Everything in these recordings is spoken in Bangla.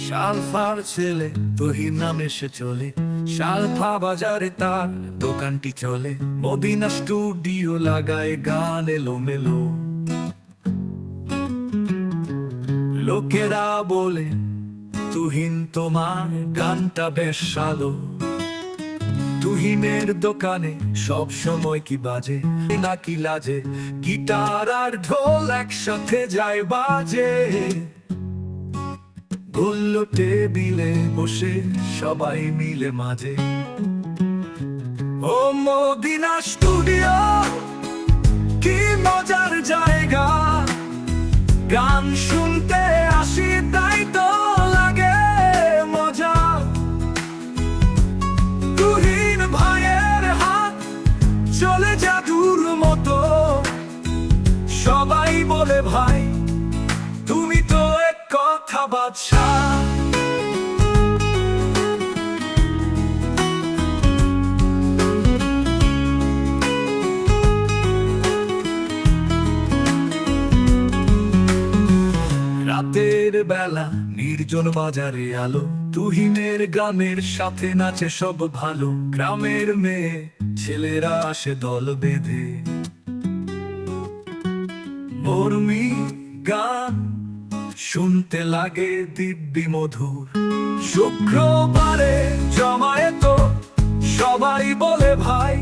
শালফার ছেলে তহির নামে সে চলে, শালফা বাজারে তার দোকানটি চলে। মদিনা স্টুডিও লাগায় গান এলোমেলো, লোকেরা বলে তুহিন তোমার গানটা বেশ ভালো। তুহিনের দোকানে সব সময় কি বাজে নাকি লাজে, গিটার আর ঢোল একসাথে যায় বাজে। বলল টেবিলে বসে সবাই মিলে মাঝে, ও মদিনা স্টুডিও কি মজার জায়গা, গান শুনতে আসি তাই তো লাগে মজা। তুহিন ভাইয়ের হাত চলে জাদুর মতো, সবাই বলে ভাই তুমি তো এক কথা বাদশা। রাতের বেলা নির্জন বাজারে আলো, তুহিনের গানের সাথে নাচে সব ভালো। গ্রামের মেয়ে ছেলেরা আসে দল বেঁধে, মর্মী গান শুনতে লাগে দিব্যি মধুর। শুক্রবারে জমায়েত সবাই বলে ভাই,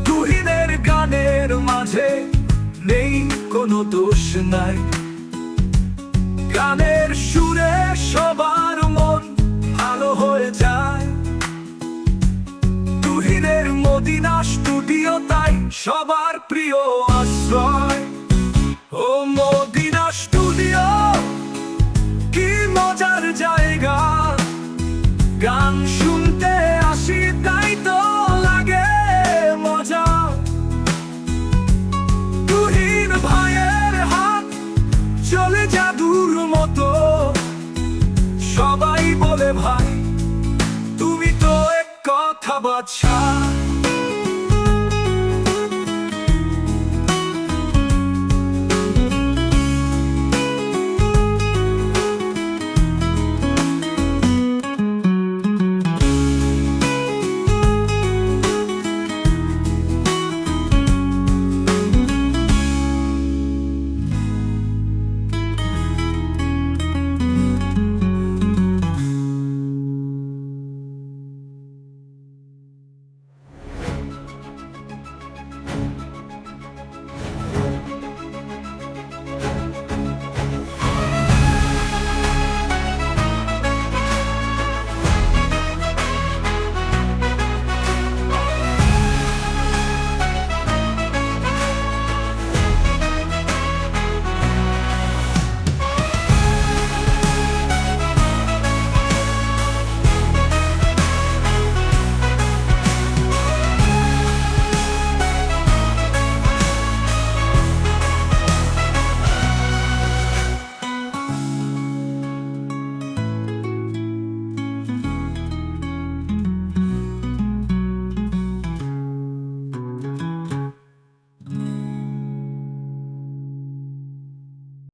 তুহিনের গানের মাঝে নেই কোনো দোষ নাই। গানের সুরে সবার মন ভালো হয়ে যায়, তুহিনের মদিনা স্টুডিও তাই সবার প্রিয় আশ্রয়। ও মদিনা স্টুডিও কি মজার জায়গা, গান শুনতে আসি তাই তো লাগে মজা। তুহিন ভাইয়ের হাত চলে জাদুর মতো, সবাই বলে ভাই তুমি তো এক কথা বাদশা।